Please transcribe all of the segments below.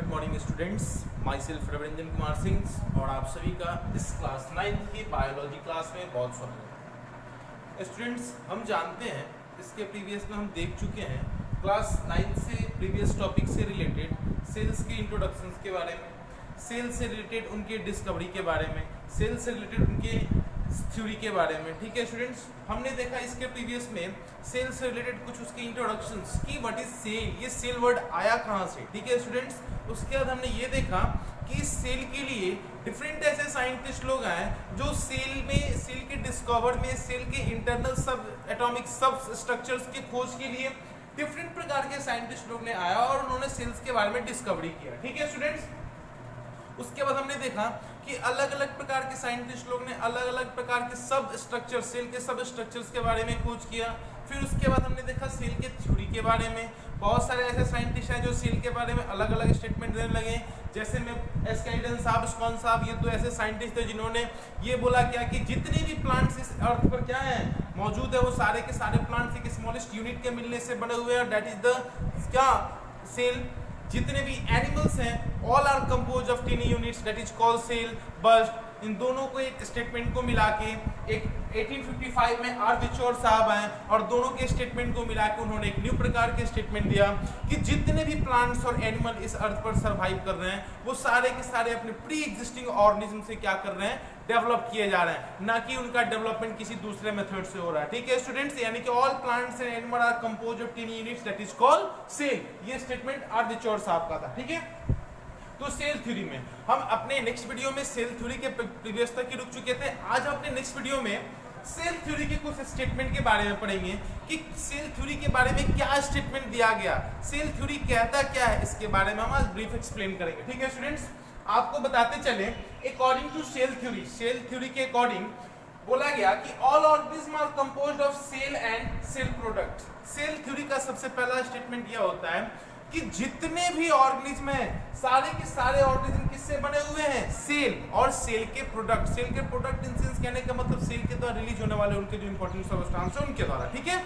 Good morning students, my self Ravindra Kumar Singh और आप सभी का इस क्लास 9th की बायोलॉजी क्लास में बहुत स्वागत है। स्टूडेंट्स, हम जानते हैं इसके प्रीवियस में हम देख चुके हैं क्लास 9th से प्रीवियस टॉपिक से रिलेटेड सेल्स के इंट्रोडक्शंस के बारे में, सेल से रिलेटेड उनके डिस्कवरी के बारे में, सेल से रिलेटेड उनके थ्योरी के बारे में। ठीक है स्टूडेंट्स, हमने देखा इसके प्रीवियस में सेल से रिलेटेड कुछ उसके इंट्रोडक्शंस की व्हाट इज सेल, ये सेल वर्ड आया कहाँ से। ठीक है स्टूडेंट्स, उसके बाद हमने ये देखा कि इस सेल के लिए डिफरेंट ऐसे साइंटिस्ट लोग आए जो सेल में, सेल के डिस्कवर में, सेल के इंटरनल सब एटॉमिक सब स्ट्रक्चर्स की खोज के लिए डिफरेंट प्रकार के साइंटिस्ट लोग ने आया और उन्होंने सेल्स के बारे में डिस्कवरी किया। ठीक है स्टूडेंट्स, उसके बाद हमने देखा कि अलग अलग प्रकार के साइंटिस्ट लोग ने अलग अलग प्रकार के सब स्ट्रक्चर, सेल के सब स्ट्रक्चर्स के बारे में खोज किया। फिर उसके बाद हमने देखा सेल के थ्योरी के बारे में। बहुत सारे ऐसे साइंटिस्ट हैं जो सेल के बारे में अलग अलग स्टेटमेंट देने लगे, जैसे में एस्काइडन साहब, स्कॉन साहब, ये तो ऐसे साइंटिस्ट थे जिन्होंने ये बोला क्या कि जितने भी प्लांट्स इस अर्थ पर क्या है मौजूद है वो सारे के सारे प्लांट्स एक स्मॉलेस्ट यूनिट के मिलने से बने हुए हैं, दैट इज द क्या सेल। जितने भी एनिमल्स हैं all are compose of tiny units, that is called cell. बस इन दोनों को एक स्टेटमेंट को मिला के एक 1855 में आर विचोर साहब आए और दोनों के स्टेटमेंट को मिला के उन्होंने एक न्यू प्रकार के स्टेटमेंट दिया कि जितने भी प्लांट्स और एनिमल इस अर्थ पर सर्वाइव कर रहे हैं वो सारे के सारे अपने प्री एग्जिस्टिंग ऑर्गेनिज्म से क्या कर रहे हैं, डेवलप किए जा रहे हैं, ना कि उनका डेवलपमेंट किसी दूसरे मेथड से हो रहा है। ठीक है स्टूडेंट्स, यानी कि all plants and animal are compose of tiny units, that is called cell. ये स्टेटमेंट आर विचोर साहब का था। ठीक है, तो सेल थ्योरी में हम अपने नेक्स्ट वीडियो में सेल थ्योरी के प्रीवियस तक की रुक चुके थे। आज हम अपने नेक्स्ट वीडियो में सेल थ्योरी के कुछ स्टेटमेंट के बारे में पढ़ेंगे कि सेल थ्योरी के बारे में क्या स्टेटमेंट दिया गया, सेल थ्योरी कहता क्या है, इसके बारे में हम आज ब्रीफ एक्सप्लेन करेंगे। ठीक है स्टूडेंट्स, आपको बताते चले अकॉर्डिंग टू सेल थ्योरी के अकॉर्डिंग बोला गया कि all organism are composed of cell and cell product. Cell theory का सबसे पहला स्टेटमेंट यह होता है कि जितने भी ऑर्गेनिज्म हैं सारे के सारे ऑर्गेनिज्म किससे बने हुए हैं, सेल और सेल के प्रोडक्ट। सेल के प्रोडक्ट इन सेंस कहने का मतलब सेल के द्वारा रिलीज होने वाले उनके जो इंपॉर्टेंट सब्सटेंस है उनके द्वारा। ठीक है,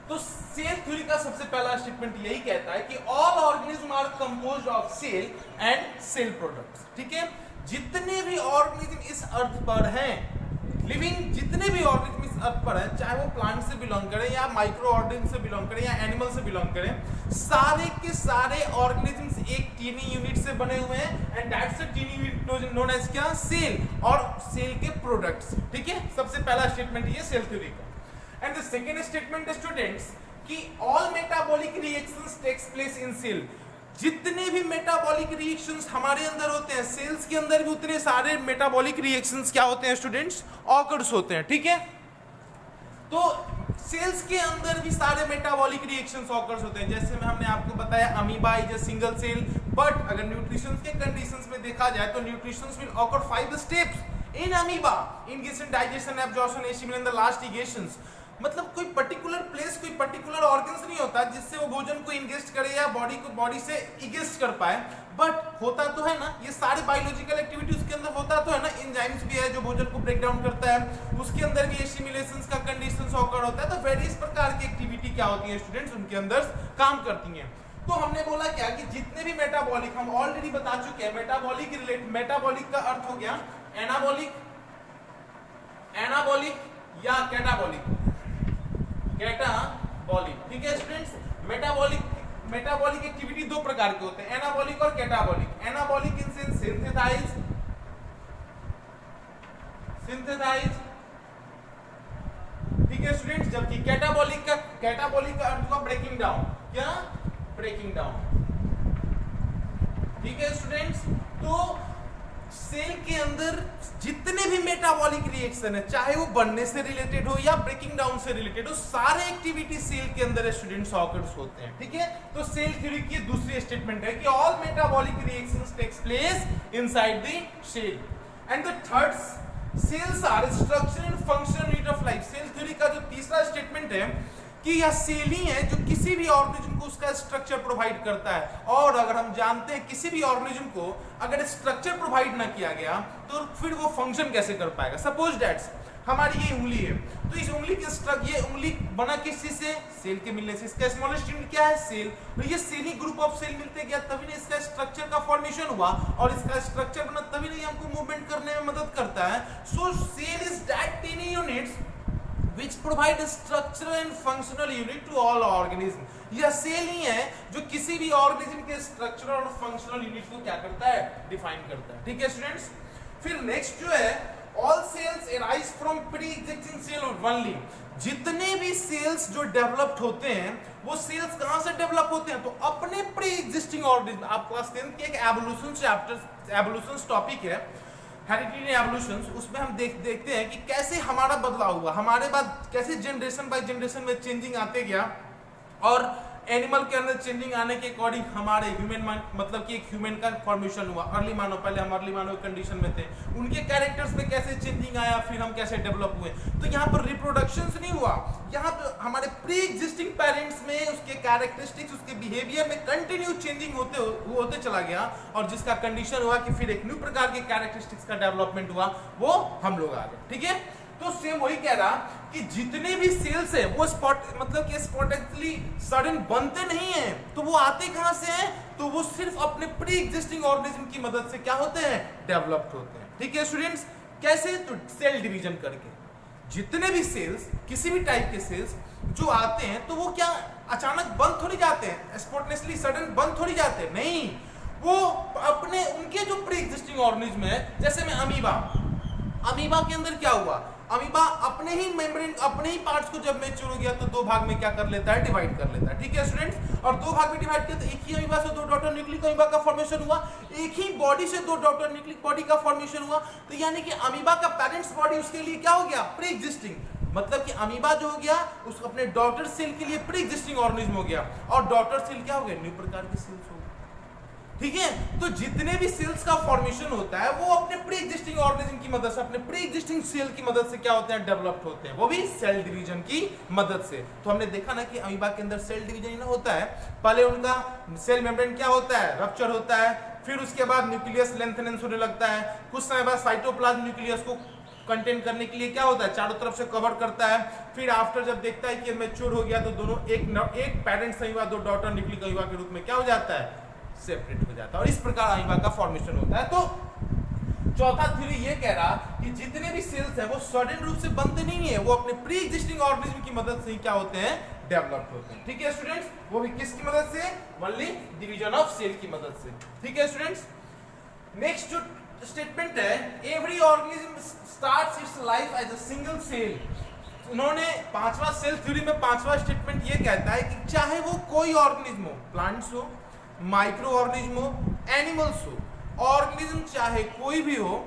तो सेल थ्योरी का सबसे पहला स्टेटमेंट यही कहता है कि all organism are composed of cell and cell products. ठीक है, जितने भी ऑर्गेनिज्म इस अर्थ पर हैं, लिविंग जितने भी ऑर्गेनिज्म इस अर्थ पर है, चाहे वो प्लांट से बिलोंग करें या माइक्रो ऑर्गेनिज्म से बिलोंग करें या एनिमल से बिलोंग करें, सारे के सारे ऑर्गेनिज्म्स एक टीनी यूनिट से बने हुए हैं and that's a tiny unit known as क्या, सेल और सेल के प्रोडक्ट्स। ठीक है, सबसे पहला स्टेटमेंट ये सेल थ्योरी का। And the second statement students कि all metabolic reactions takes place in cell. जितने भी मेटाबॉलिक रिएक्शंस हमारे अंदर होते हैं, सेल्स के अंदर भी उतने सारे मेटाबॉलिक रिएक्शंस क्या होते हैं स्टूडेंट्स, ऑकर्स होते हैं। ठीक है, तो सेल्स के अंदर भी सारे मेटाबॉलिक रिएक्शंस ऑकर्स होते हैं। जैसे में हमने आपको बताया amoeba is a single cell, but अगर न्यूट्रिशन के कंडीशंस में देखा जाए तो nutrition will occur 5 steps in amoeba, ingestion, digestion, absorption, assimilation and the last egestions. मतलब कोई पर्टिकुलर प्लेस, कोई पर्टिकुलर ऑर्गन्स नहीं होता जिससे वो भोजन को इंगेस्ट करे या बॉडी से इगेस्ट कर पाए, बट होता तो है ना, ये सारे बायोलॉजिकल एक्टिविटी उसके अंदर होता तो है ना। एंजाइम्स भी है जो भोजन को ब्रेक डाउन करता है, उसके अंदर भी एसिमिलेशंस का कंडीशंस ऑकर होता है। तो वेरियस प्रकार की एक्टिविटी क्या होती है स्टूडेंट्स, उनके अंदर काम करती हैं। तो हमने बोला क्या कि जितने भी मेटाबॉलिक, हम ऑलरेडी बता चुके हैं मेटाबॉलिक का अर्थ हो गया एनाबॉलिक या कैटाबॉलिक। ठीक है स्टूडेंट्स, मेटाबॉलिक एक्टिविटी दो प्रकार के होते हैं, एनाबॉलिक और catabolic. Anabolic in sense synthesize, ठीक है स्टूडेंट्स, जबकि कैटाबॉलिक का अर्थ हुआ ब्रेकिंग डाउन। क्या, ब्रेकिंग डाउन। ठीक है स्टूडेंट्स, तो सेल के अंदर जितने भी मेटाबॉलिक रिएक्शन है, चाहे वो बनने से रिलेटेड हो या ब्रेकिंग डाउन से रिलेटेड हो, सारे एक्टिविटी सेल के अंदर स्टूडेंट्स ऑकर्स होते हैं। ठीक है, तो सेल थ्योरी की दूसरी स्टेटमेंट है कि all metabolic reactions takes place inside the cell. And the third, cells are structure and functional unit of life. Cell theory का जो तीसरा स्टेटमेंट है कि यह सेल ही है जो किसी भी ऑर्गेनिज्म को उसका स्ट्रक्चर प्रोवाइड करता है। और अगर हम जानते हैं किसी भी ऑर्गेनिज्म को अगर स्ट्रक्चर प्रोवाइड ना किया गया तो फिर वो फंक्शन कैसे कर पाएगा। सपोज दैट हमारी ये उंगली है, तो इस उंगली के ये उंगली बना किस चीज से, सेल के मिलने से। इसका स्मॉलेस्ट यूनिट क्या है, सेल। तो ये सेल ही ग्रुप ऑफ सेल मिलते गया तभी ना इसका स्ट्रक्चर का फॉर्मेशन हुआ, और इसका स्ट्रक्चर बना तभी नहीं हमको मूवमेंट करने में मदद करता है। So cell is that tiny units which provide structural and functional unit to all organism। यह सेल ही है जो किसी भी ऑर्गेनिज्म के स्ट्रक्चरल और फंक्शनल यूनिट को क्या करता है, डिफाइन करता है। ठीक है स्टूडेंट्स, फिर नेक्स्ट जो है all cells arise from pre-existing cell only। जितने भी सेल्स जो डेवलप्ड होते हैं वो सेल्स कहां से डेवलप होते हैं, तो अपने प्री एग्जिस्टिंग ऑर्गेनिज्म। आप क्लास 10 के एक एवोल्यूशन चैप्टर एवोल्यूशन टॉपिक है, हेरिडिटी एवोल्यूशन, उसमें हम देखते हैं कि कैसे हमारा बदलाव हुआ, हमारे बाद कैसे जनरेशन बाय जनरेशन में चेंजिंग आते गया, और एनिमल के अंदर चेंजिंग आने के अकॉर्डिंग हमारे ह्यूमन मतलब कि एक ह्यूमन का फॉर्मेशन हुआ। अर्ली मानव, पहले हम अर्ली मानव कंडीशन में थे, उनके कैरेक्टर्स में कैसे चेंजिंग आया, फिर हम कैसे डेवलप हुए। तो यहाँ पर रिप्रोडक्शन नहीं हुआ, यहाँ पर हमारे प्री एग्जिस्टिंग पेरेंट्स में उसके कैरेक्टरिस्टिक्स, उसके बिहेवियर में कंटिन्यू चेंजिंग होते चला गया, और जिसका कंडीशन हुआ कि फिर एक न्यू प्रकार के कैरेक्टरिस्टिक्स का डेवलपमेंट हुआ, वो हम लोग आ गए। ठीक है, तो सेम वही कह रहा कि जितने भी सेल्स है वो मतलब कि स्पॉन्टेनियसली सडन बनते नहीं हैं, तो वो आते कहां से हैं, तो वो सिर्फ अपने प्री एग्जिस्टिंग ऑर्गेनिज्म की मदद से क्या होते हैं, डेवलप्ड होते हैं। ठीक है स्टूडेंट्स, कैसे, तो सेल डिवीजन करके। जितने भी सेल्स, किसी भी टाइप के सेल्स जो आते हैं, तो वो क्या अचानक बंद थोड़ी जाते हैं, स्पॉन्टेनियसली सडन बंद थोड़ी जाते हैं, नहीं, वो अपने उनके जो प्री एग्जिस्टिंग ऑर्गेनिज्म है, जैसे में अमीबा के अंदर क्या हुआ, अमीबा अपने ही मेम्ब्रेन, अपने ही पार्ट्स को जब मैच्योर हो गया तो दो भाग में क्या कर लेता है, डिवाइड कर लेता है। ठीक है स्टूडेंट्स, और दो भाग में डिवाइड किया तो एक ही अमीबा से दो डॉटर न्यूक्लिक अमीबा का फॉर्मेशन हुआ, एक ही बॉडी से दो डॉटर न्यूक्लिक बॉडी का फॉर्मेशन हुआ। तो यानी कि अमीबा का पेरेंट्स बॉडी उसके लिए क्या हो गया, प्री एग्जिस्टिंग, मतलब कि अमीबा जो हो गया उस अपने डॉटर सेल के लिए प्री एग्जिस्टिंग ऑर्गेनिज्म हो गया, और डॉटर सेल क्या हो गया, न्यू प्रकार के सेल्स हो गए। ठीक है, तो जितने भी सेल्स का फॉर्मेशन होता है वो अपने प्री एग्जिस्टिंग ऑर्गेनिज्म की मदद से, अपने प्री एग्जिस्टिंग सेल की मदद से क्या होते हैं, डेवलप्ड होते हैं, वो भी सेल डिवीजन की मदद से। तो हमने देखा ना कि अमीबा के अंदर सेल डिवीजन ना होता है, पहले उनका सेल मेम्ब्रेन क्या होता है, रप्चर होता है, फिर उसके बाद न्यूक्लियस लेंथनेंस होने लगता है, कुछ समय बाद साइटोप्लाज्म न्यूक्लियस को कंटेन करने के लिए क्या होता है, चारों तरफ से कवर करता है, फिर आफ्टर जब देखता है कि मैच्योर हो गया तो दोनों एक पेरेंट्स अमीबा दो डॉटर न्यूक्लिक अमीबा के रूप में क्या हो जाता है, सेपरेट हो जाता है, और इस प्रकार अमीबा का फॉर्मेशन होता है। तो चौथा थ्योरी ये कह रहा कि जितने भी सेल्स हैं वो सडन रूप से बनते नहीं है, वो अपने प्री एग्जिस्टिंग ऑर्गेनिज्म की मदद से ही क्या होते हैं, डेवलप होते हैं। ठीक है स्टूडेंट्स, वो भी किसकी मदद से, ओनली डिवीजन ऑफ सेल की मदद से। ठीक है स्टूडेंट्स, नेक्स्ट जो स्टेटमेंट है, every organism starts its life as a single cell. उन्होंने पांचवा सेल थ्योरी में पांचवा स्टेटमेंट ये कहता है कि चाहे वो कोई ऑर्गेनिज्म हो, प्लांट्स हो, माइक्रो ऑर्गेनिज्म हो, एनिमल्स हो, ऑर्गेनिज्म चाहे कोई भी हो,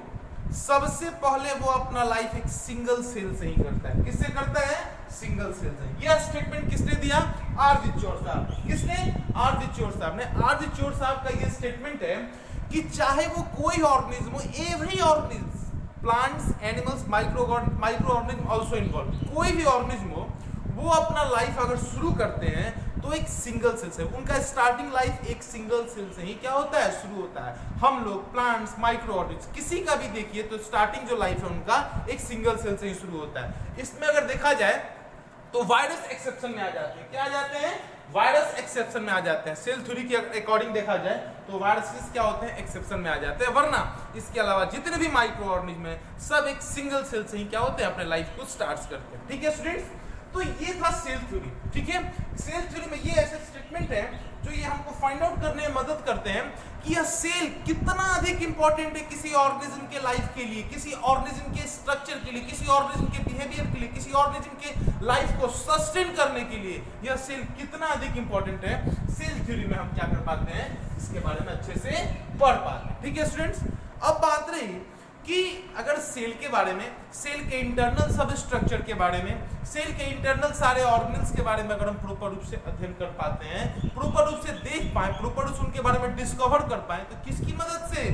सबसे पहले वो अपना लाइफ एक सिंगल सेल से ही करता है। किससे करता है, सिंगल सेल से। यह स्टेटमेंट किसने दिया, आर.जी.चोर साहब। किसने, आर.जी.चोर साहब ने। आर.जी.चोर साहब का ये स्टेटमेंट है कि चाहे वो कोई ऑर्गेनिज्म हो, every organism, plants, animals, micro organism also involve, कोई भी ऑर्गेनिज्म हो, वो अपना लाइफ अगर शुरू करते हैं तो एक सिंगल सेल से, उनका स्टार्टिंग लाइफ एक सिंगल सेल से ही क्या होता है, शुरू होता है। हम लोग प्लांट्स, माइक्रो ऑर्गेनिज्म, किसी का भी देखिए तो स्टार्टिंग जो लाइफ है उनका एक सिंगल सेल से ही शुरू होता है। इसमें अगर देखा जाए तो वायरस एक्सेप्शन में आ जाते हैं। क्या आ जाते हैं, वायरस एक्सेप्शन में आ जाते हैं। सेल थ्योरी के अकॉर्डिंग देखा जाए तो वायरसेस क्या होते हैं, एक्सेप्शन में आ जाते हैं, वरना इसके अलावा जितने भी माइक्रो ऑर्गेनिज्म है सब एक सिंगल सेल से ही क्या होते हैं, अपने लाइफ को स्टार्ट करते हैं। ठीक है स्टूडेंट्स, तो ये था सेल थ्योरी। ठीक है, सेल थ्योरी में ये ऐसे स्टेटमेंट है जो ये हमको फाइंड आउट करने में मदद करते हैं कि यह सेल कितना अधिक इंपॉर्टेंट है किसी ऑर्गेनिज्म के लाइफ के लिए, किसी ऑर्गेनिज्म के स्ट्रक्चर के लिए, किसी ऑर्गेनिज्म के बिहेवियर के लिए, किसी ऑर्गेनिज्म के लाइफ को सस्टेन करने के लिए यह सेल कितना अधिक इंपॉर्टेंट है। सेल थ्योरी में हम क्या कर पाते हैं, इसके बारे में अच्छे से पढ़ पाते हैं। ठीक है स्टूडेंट्स, अब बात रही कि अगर सेल के बारे में, सेल के इंटरनल सब स्ट्रक्चर के बारे में, सेल के इंटरनल सारे ऑर्गेनल्स के बारे में अगर हम प्रॉपर रूप से अध्ययन कर पाते हैं, प्रॉपर रूप से देख पाए, प्रॉपर रूप से उनके बारे में डिस्कवर कर पाए, तो किसकी मदद से,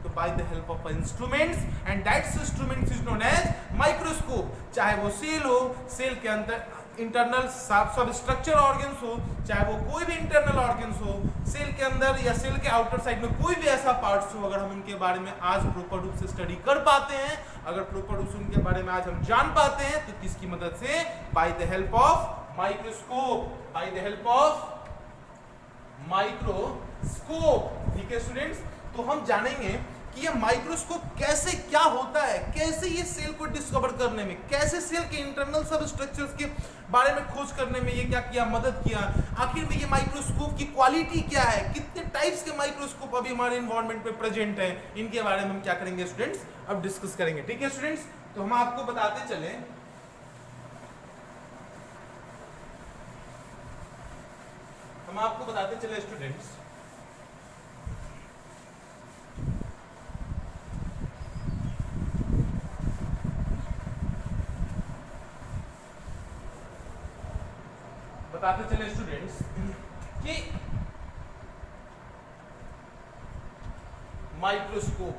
तो by the help of instruments, and that's instruments is known as microscope. चाहे वो सेल हो, सेल के अंदर इंटरनल सब स्ट्रक्चर ऑर्गन्स हो, चाहे वो कोई भी इंटरनल ऑर्गन्स हो, सेल के अंदर या सेल के आउटर साइड में कोई भी ऐसा पार्ट्स हो, अगर हम उनके बारे में आज प्रॉपर रूप से स्टडी कर पाते हैं, अगर प्रॉपर रूप से उनके बारे में आज हम जान पाते हैं, तो किसकी मदद से? Bye the help of microscope, bye the help of microscope. ठीक है स्टूडेंट्स, तो हम जानेंगे कि ये माइक्रोस्कोप कैसे क्या होता है, कैसे ये सेल को डिस्कवर करने में, कैसे सेल के इंटरनल सब स्ट्रक्चर्स के बारे में खोज करने में ये क्या किया, मदद किया। आखिर में ये माइक्रोस्कोप की क्वालिटी क्या है, कितने टाइप्स के माइक्रोस्कोप अभी हमारे एनवायरनमेंट में प्रेजेंट है, इनके बारे में हम क्या करेंगे स्टूडेंट्स, अब डिस्कस करेंगे। ठीक है स्टूडेंट्स, तो हम आपको बताते चले स्टूडेंट्स कि माइक्रोस्कोप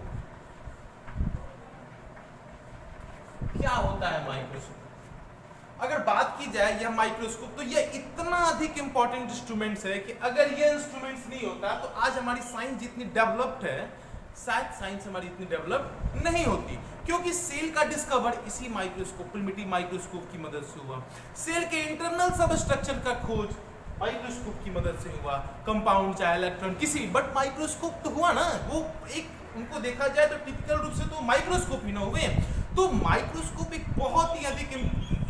क्या होता है। माइक्रोस्कोप अगर बात की जाए, यह माइक्रोस्कोप तो यह इतना अधिक इंपॉर्टेंट इंस्ट्रूमेंट्स है कि अगर यह इंस्ट्रूमेंट्स नहीं होता तो आज हमारी साइंस जितनी डेवलप्ड है, शायद साइंस हमारी इतनी डेवलप नहीं होती, क्योंकि सेल का डिस्कवर इसी माइक्रोस्कोप, प्रिमिटिव माइक्रोस्कोप की मदद से हुआ। सेल के इंटरनल सब स्ट्रक्चर का खोज माइक्रोस्कोप की मदद से हुआ, कंपाउंड चाहे इलेक्ट्रॉन किसी, बट माइक्रोस्कोप तो हुआ ना, वो एक उनको देखा जाए तो टिपिकल रूप से तो माइक्रोस्कोप ही ना हुए। तो माइक्रोस्कोप एक बहुत ही अधिक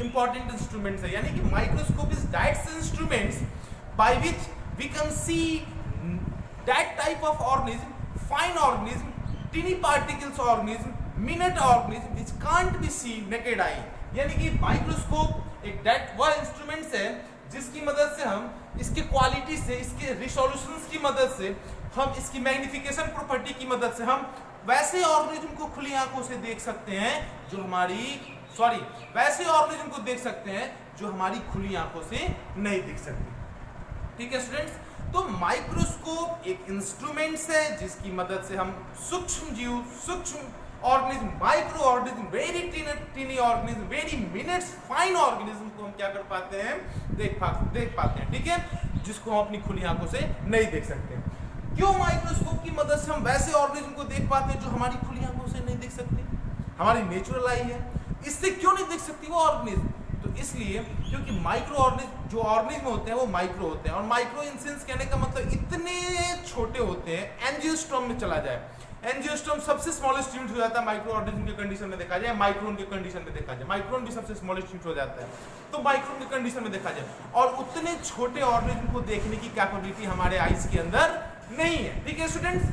इंपॉर्टेंट इंस्ट्रूमेंट है, यानी कि microscope is that instruments by which we can see that type of organism, fine organism, tiny particles organism, minute organism which can't be seen naked eye. यानी कि माइक्रोस्कोप एक दैट वह इंस्ट्रूमेंट्स है जिसकी मदद से हम इसके क्वालिटी से, इसके रिसोल्यूशंस की मदद से, हम इसकी मैग्निफिकेशन प्रॉपर्टी की मदद से हम वैसे ऑर्गेनिज्म को खुली आंखों से देख सकते हैं जो वैसे ऑर्गेनिज्म को देख सकते हैं जो हमारी खुली आंखों से नहीं दिख सकते। ठीक है स्टूडेंट्स, तो माइक्रोस्कोप एक इंस्ट्रूमेंट्स है जिसकी मदद से हम सूक्ष्म जीव, सूक्ष्म organism, micro organism, very tiny organism, very minutes fine organism को हम क्या कर पाते हैं, देख पाते हैं। ठीक है, जिसको हम अपनी खुली आंखों से नहीं देख सकते। क्यों माइक्रोस्कोप की मदद से हम वैसे ऑर्गेनिज्म को देख पाते हैं जो हमारी खुली आंखों से नहीं देख सकते? हमारी नेचुरल आई है, इससे क्यों नहीं देख सकती वो ऑर्गेनिज्म? तो इसलिए क्योंकि माइक्रो ऑर्गेनिज्म, जो ऑर्गेनिज्म होते हैं वो माइक्रो होते हैं, और माइक्रो इन सेंस कहने का मतलब इतने छोटे होते हैं, एंजियोस्पर्म में चला जाए, एंजियोस्पर्म सबसे स्मॉलेस्ट यूनिट हो जाता है माइक्रो ऑर्गेनिज्म के कंडीशन में देखा जाए, माइक्रोन के कंडीशन में देखा जाए, माइक्रोन भी सबसे स्मॉलेस्ट यूनिट हो जाता है, तो माइक्रोन के कंडीशन में देखा जाए, और उतने छोटे ऑर्गेनिज्म को देखने की कैपेबिलिटी हमारे आईज के अंदर नहीं है। ठीक है स्टूडेंट्स,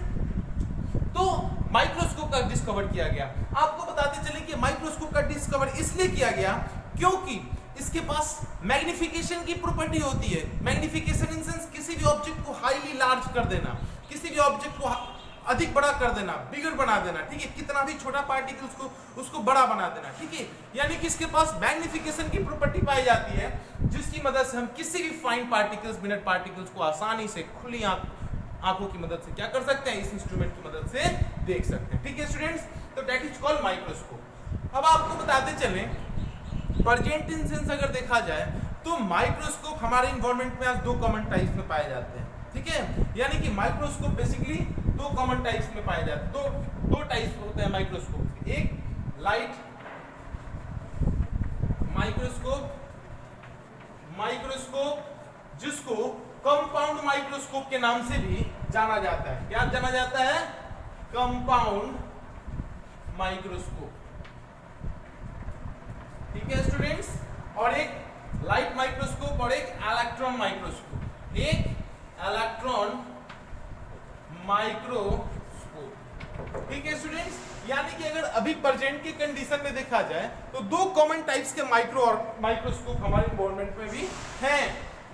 तो माइक्रोस्कोप का डिस्कवर किया गया। आपको बताते चले कि माइक्रोस्कोप का डिस्कवर इसलिए किया गया क्योंकि इसके पास मैग्निफिकेशन की प्रॉपर्टी होती है। मैग्निफिकेशन इन सेंस किसी भी ऑब्जेक्ट को हाईली लार्ज कर देना, किसी भी ऑब्जेक्ट को अधिक बड़ा कर देना, बिगर बना देना। ठीक है, कितना भी छोटा पार्टिकल्स को उसको बड़ा बना देना। ठीक है, यानी कि इसके पास मैग्निफिकेशन की प्रॉपर्टी पाई जाती है जिसकी मदद से हम किसी भी फाइन पार्टिकल्स, मिनट पार्टिकल्स को आसानी से खुली आंखों की मदद से क्या कर सकते हैं, इस इंस्ट्रूमेंट की मदद से देख सकते हैं। ठीक है स्टूडेंट्स, तो दैट इज कॉल्ड माइक्रोस्कोप। अब आपको बताते चले प्रेजेंट इन सेंस अगर देखा जाए तो माइक्रोस्कोप हमारे एनवायरनमेंट में आज दो कॉमन टाइप्स में पाए जाते हैं। ठीक है, यानी कि माइक्रोस्कोप बेसिकली दो कॉमन टाइप्स में पाए जाते हैं। दो टाइप्स होते हैं माइक्रोस्कोप, एक लाइट माइक्रोस्कोप जिसको कंपाउंड माइक्रोस्कोप के नाम से भी जाना जाता है। क्या जाना जाता है? Compound microscope. ठीक है स्टूडेंट्स, और एक लाइट माइक्रोस्कोप और एक इलेक्ट्रॉन माइक्रोस्कोप। एक इलेक्ट्रॉन माइक्रोस्कोप। ठीक है स्टूडेंट्स, यानी कि अगर अभी प्रेजेंट के कंडीशन में देखा जाए तो दो कॉमन टाइप्स के माइक्रोस्कोप हमारे एनवायरनमेंट में भी हैं।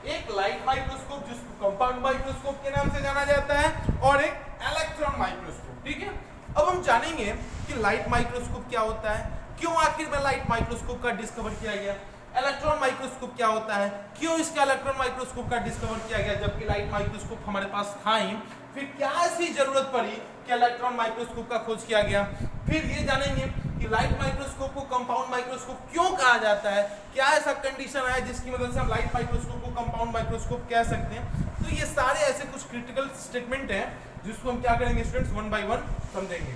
एक लाइट माइक्रोस्कोप जिसको कंपाउंड माइक्रोस्कोप के नाम से जाना जाता है, और एक इलेक्ट्रॉन माइक्रोस्कोप। ठीक है, अब हम जानेंगे कि लाइट माइक्रोस्कोप क्या होता है, क्यों आखिर में लाइट माइक्रोस्कोप का डिस्कवर किया गया, इलेक्ट्रॉन माइक्रोस्कोप क्या होता है, क्यों इसका इलेक्ट्रॉन माइक्रोस्कोप का डिस्कवर किया गया जबकि लाइट माइक्रोस्कोप हमारे पास था ही, फिर क्या ऐसी जरूरत पड़ी कि इलेक्ट्रॉन माइक्रोस्कोप का खोज किया गया। फिर ये जानेंगे कि लाइट माइक्रोस्कोप को कंपाउंड माइक्रोस्कोप क्यों कहा जाता है, क्या ऐसा कंडीशन है जिसकी मदद से हम लाइट माइक्रोस्कोप को कंपाउंड माइक्रोस्कोप कह सकते हैं। तो ये सारे ऐसे कुछ क्रिटिकल स्टेटमेंट हैं जिसको हम क्या करेंगे स्टूडेंट्स, वन बाय वन समझेंगे।